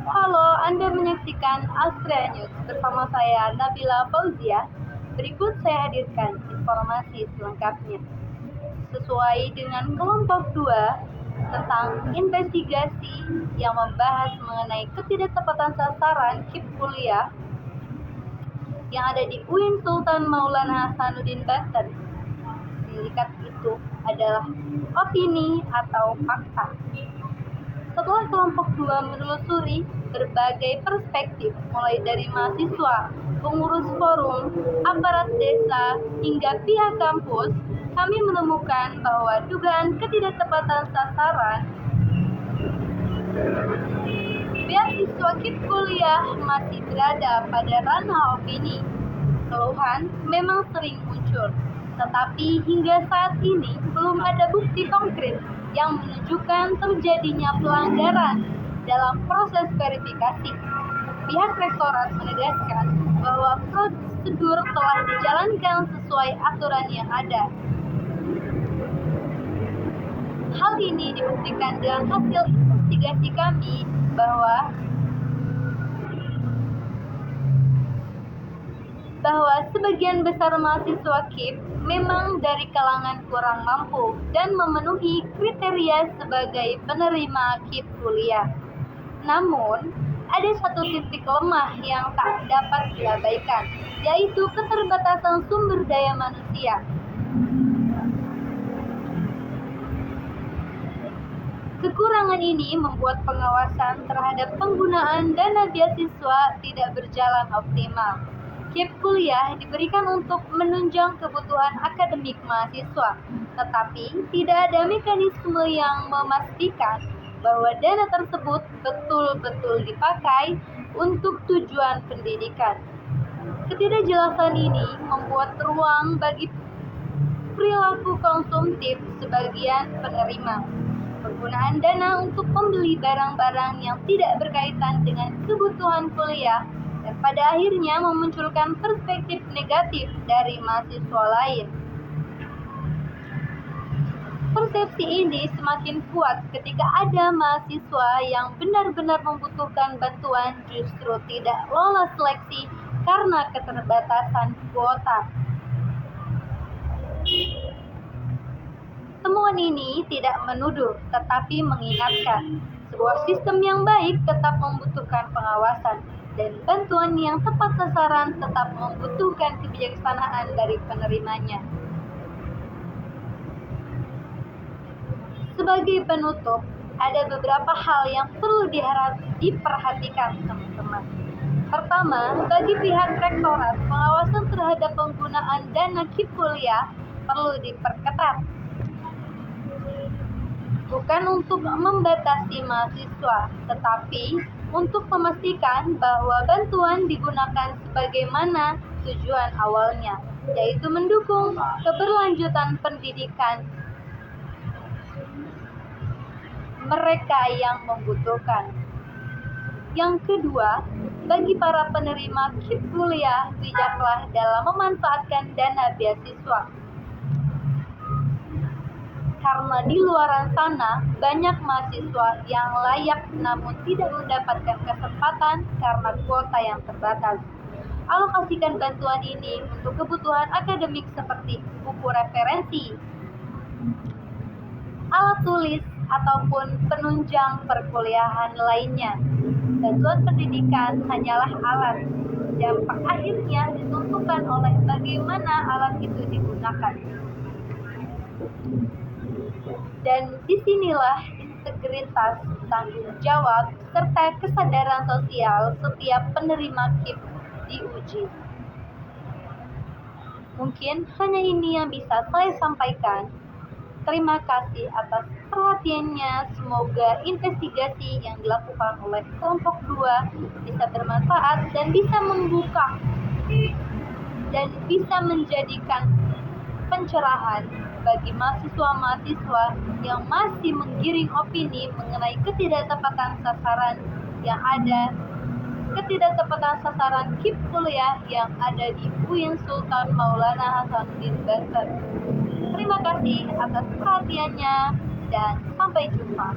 Halo, Anda menyaksikan Astrea News bersama saya Nabila Fauzia. Berikut saya hadirkan informasi selengkapnya. Sesuai dengan kelompok 2 tentang investigasi yang membahas mengenai ketidaktepatan sasaran KIP kuliah yang ada di UIN Sultan Maulana Hasanuddin Banten. Sindikat itu adalah opini atau fakta. Setelah kelompok 2 menelusuri berbagai perspektif mulai dari mahasiswa, pengurus forum, aparat desa, hingga pihak kampus, kami menemukan bahwa dugaan ketidaktepatan sasaran beasiswa KIP kuliah masih berada pada ranah opini. Keluhan memang sering muncul, tetapi hingga saat ini belum ada bukti konkret yang menunjukkan terjadinya pelanggaran dalam proses verifikasi. Pihak rektorat menegaskan bahwa prosedur telah dijalankan sesuai aturan yang ada. Hal ini dibuktikan dengan hasil investigasi kami bahwa sebagian besar mahasiswa KIP memang dari kalangan kurang mampu dan memenuhi kriteria sebagai penerima KIP kuliah. Namun, ada satu titik lemah yang tak dapat diabaikan, yaitu keterbatasan sumber daya manusia. Kekurangan ini membuat pengawasan terhadap penggunaan dana beasiswa tidak berjalan optimal. KIP kuliah diberikan untuk menunjang kebutuhan akademik mahasiswa, tetapi tidak ada mekanisme yang memastikan bahwa dana tersebut betul-betul dipakai untuk tujuan pendidikan. Ketidakjelasan ini membuat ruang bagi perilaku konsumtif sebagian penerima. Penggunaan dana untuk membeli barang-barang yang tidak berkaitan dengan kebutuhan kuliah dan pada akhirnya memunculkan perspektif negatif dari mahasiswa lain. Persepsi ini semakin kuat ketika ada mahasiswa yang benar-benar membutuhkan bantuan justru tidak lolos seleksi karena keterbatasan kuota. Temuan ini tidak menuduh, tetapi mengingatkan sebuah sistem yang baik tetap membutuhkan pengawasan dan bantuan yang tepat sasaran tetap membutuhkan kebijaksanaan dari penerimanya. Sebagai penutup, ada beberapa hal yang perlu diperhatikan teman-teman. Pertama, bagi pihak rektorat, pengawasan terhadap penggunaan dana KIP kuliah perlu diperketat. Bukan untuk membatasi mahasiswa, tetapi untuk memastikan bahwa bantuan digunakan sebagaimana tujuan awalnya, yaitu mendukung keberlanjutan pendidikan mereka yang membutuhkan. Yang kedua, bagi para penerima KIP kuliah, bijaklah dalam memanfaatkan dana beasiswa. Karena di luar sana banyak mahasiswa yang layak namun tidak mendapatkan kesempatan karena kuota yang terbatas. Alokasikan bantuan ini untuk kebutuhan akademik seperti buku referensi, alat tulis, ataupun penunjang perkuliahan lainnya. Bantuan pendidikan hanyalah alat. Dampak akhirnya ditentukan oleh bagaimana alat itu digunakan. Dan disinilah integritas, tanggung jawab, serta kesadaran sosial setiap penerima KIP diuji. Mungkin hanya ini yang bisa saya sampaikan. Terima kasih atas perhatiannya. Semoga investigasi yang dilakukan oleh kelompok 2 bisa bermanfaat dan bisa membuka dan bisa menjadikan pencerahan bagi mahasiswa-mahasiswa yang masih menggiring opini mengenai ketidaktepatan sasaran KIP kuliah yang ada di UIN Sultan Maulana Hasanuddin Banten. Terima kasih atas perhatiannya dan sampai jumpa.